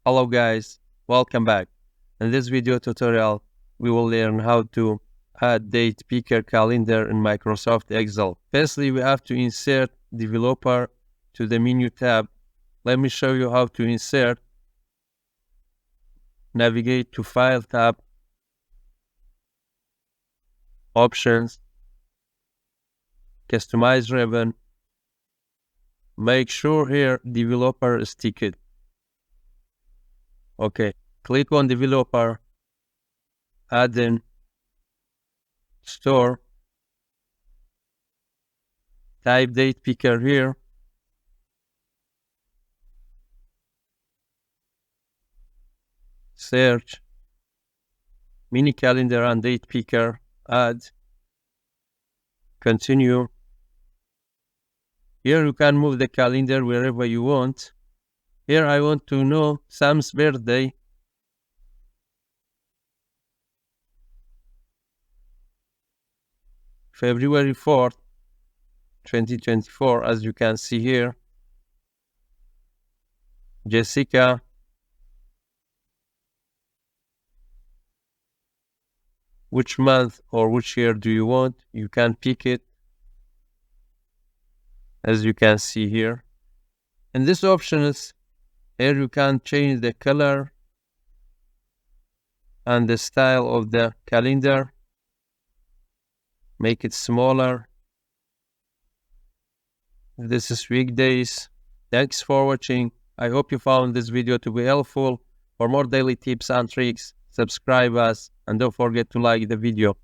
Hello guys, welcome back. In this video tutorial, we will learn how to add date picker calendar in Microsoft Excel. Firstly, we have to insert developer to the menu tab. Let me show you how to insert. Navigate to File tab, Options, Customize ribbon. Make sure here developer is ticked. Okay, click on developer, add in, store, type date picker here, search, mini calendar and date picker, add, continue. Here you can move the calendar wherever you want. Here I want to know Sam's birthday. February 4th, 2024, as you can see here. Jessica. Which month or which year do you want? You can pick it, as you can see here. And this option is here you can change the color and the style of the calendar. Make it smaller. This is weekdays. Thanks for watching. I hope you found this video to be helpful. For more daily tips and tricks, subscribe us and don't forget to like the video.